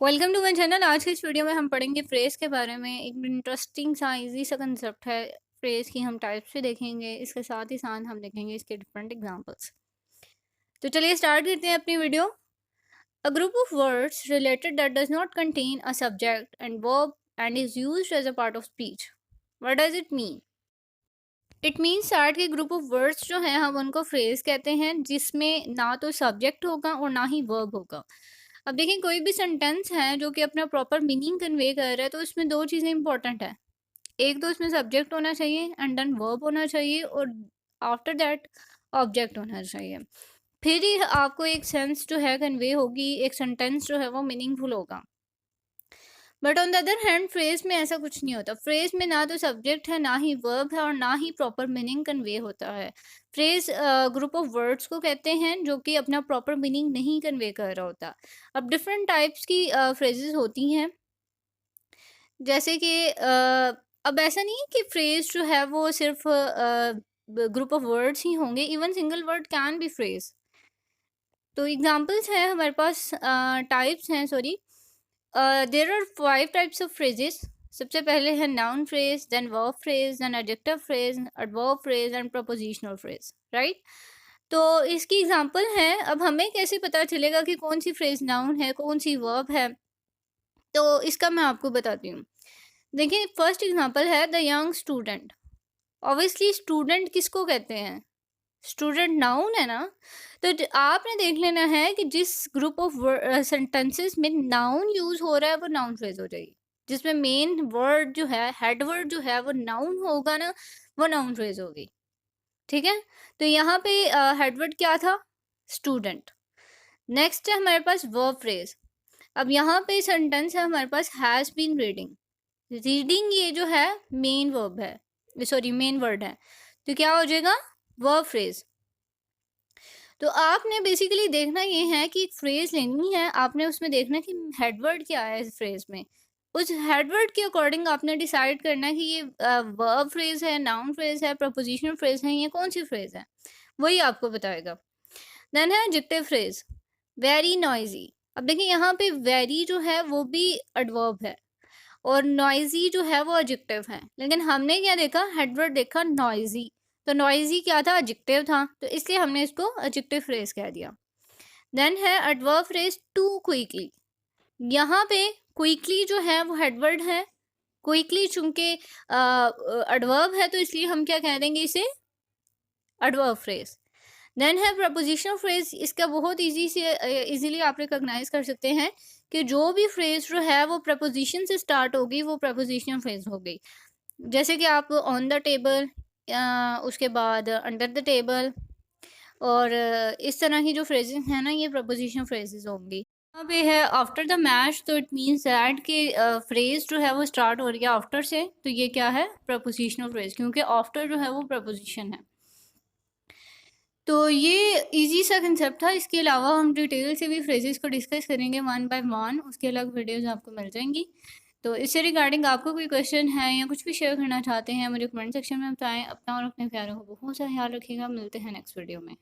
Welcome to my channel. आज की इस वीडियो में हम पढ़ेंगे फ्रेज के बारे में। एक इंटरेस्टिंग सा इजी सा कंसेप्ट है फ्रेज की। हम टाइप्स भी देखेंगे, इसके साथ ही साथ हम देखेंगे इसके डिफरेंट एग्जांपल्स। तो चलिए स्टार्ट करते हैं अपनी video. A group of words related that does not contain a subject and verb and is used as a part of speech. What does it mean? It means that के group of words जो हैं हम उनको phrase कहते हैं जिसमें ना तो सब्जेक्ट होगा और ना ही वर्ब होगा। अब देखिए, कोई भी सेंटेंस है जो कि अपना प्रॉपर मीनिंग कन्वे कर रहा है तो उसमें दो चीज़ें इंपॉर्टेंट है। एक तो उसमें सब्जेक्ट होना चाहिए एंड देन वर्ब होना चाहिए, और आफ्टर दैट ऑब्जेक्ट होना चाहिए। फिर ही आपको एक सेंस जो है कन्वे होगी, एक सेंटेंस जो है वो मीनिंगफुल होगा। But on the other hand phrase में ऐसा कुछ नहीं होता। फ्रेज में ना तो सब्जेक्ट है, ना ही वर्ब है, और ना ही प्रॉपर मीनिंग कन्वे होता है। फ्रेज ग्रुप ऑफ वर्ड्स को कहते हैं जो कि अपना प्रॉपर मीनिंग नहीं कन्वे कर रहा होता। अब डिफरेंट टाइप्स की फ्रेजेस होती हैं, जैसे कि अब ऐसा नहीं है कि फ्रेज जो है वो सिर्फ ग्रुप ऑफ वर्ड्स ही होंगे। Even single word can be phrase. तो एग्जांपल्स हैं हमारे पास, टाइप्स हैं, sorry. There are 5 types of phrases. सबसे पहले है noun phrase, then verb phrase, then adjective phrase, adverb phrase and prepositional phrase, right? तो इसकी एग्जांपल है। अब हमें कैसे पता चलेगा कि कौन सी फ्रेज नाउन है, कौन सी वर्ब है? तो इसका मैं आपको बताती हूँ। देखिए, फर्स्ट एग्जांपल है the young student. Obviously student किसको कहते हैं? स्टूडेंट नाउन है ना। तो आपने देख लेना है कि जिस ग्रुप ऑफ सेंटेंसेस में नाउन यूज हो रहा है वो नाउन फ्रेज हो जाएगी। जिसमें मेन वर्ड जो है, हेड वर्ड जो है वो नाउन होगा ना, वो नाउन फ्रेज होगी। ठीक है। तो यहाँ पे हेड वर्ड क्या था? स्टूडेंट। नेक्स्ट है हमारे पास वर्ब फ्रेज। अब यहाँ पे सेंटेंस है हमारे पास हैज बीन रीडिंग। रीडिंग ये जो है मेन वर्ब है, सॉरी मेन वर्ड है। तो क्या हो जाएगा? Verb phrase. तो आपने बेसिकली देखना ये है कि एक फ्रेज लेनी है, आपने उसमें देखना है कि हेडवर्ड क्या है इस फ्रेज में। उस हेडवर्ड के अकॉर्डिंग आपने डिसाइड करना है कि ये वर्ब फ्रेज है, नाउन फ्रेज है, प्रपोजिशनल फ्रेज है, ये कौन सी फ्रेज है, वही आपको बताएगा। देन है एडजेक्टिव फ्रेज। Very noisy. अब देखिए, यहाँ पे वेरी जो है वो भी एडवर्ब है और नॉइजी जो है वो एडजेक्टिव है, लेकिन हमने क्या देखा? हेडवर्ड देखा नॉइजी। तो नॉइजी क्या था? एडजेक्टिव था, तो इसलिए हमने इसको एडजेक्टिव फ्रेज कह दिया। देन है एडवर्ब फ्रेज टू क्विकली। यहाँ पे क्विकली जो है वो हेडवर्ड है। क्विकली चूंकि एडवर्ब है तो इसलिए हम क्या कह देंगे इसे? Adverb phrase. देन है प्रपोजिशनल फ्रेज। इसका बहुत इजी से इजीली आप रिकॉग्नाइज कर सकते हैं कि जो भी फ्रेज जो है वो प्रपोजिशन से स्टार्ट होगी वो प्रपोजिशनल फ्रेज हो गई। जैसे कि आप ऑन द टेबल, उसके बाद अंडर द टेबल, और इस तरह की जो फ्रेजेस हैं ना, ये प्रपोजिशनल फ्रेजेस होंगी। यहाँ पे है आफ्टर द मैच, तो इट मीन्स दैट कि फ्रेज जो है वो स्टार्ट हो रही है आफ्टर से, तो ये क्या है? प्रपोजिशनल फ्रेज, क्योंकि आफ्टर जो है वो प्रपोजिशन है। तो ये इजी सा कंसेप्ट था। इसके अलावा हम डिटेल से भी फ्रेजेस को डिस्कस करेंगे वन बाय वन, उसके अलग वीडियोस आपको मिल जाएंगी। तो इससे रिगार्डिंग आपको कोई क्वेश्चन है या कुछ भी शेयर करना चाहते हैं, मुझे कमेंट सेक्शन में बताएं। अपना और अपने प्यारों को बहुत सा ख्याल रखिएगा। मिलते हैं नेक्स्ट वीडियो में।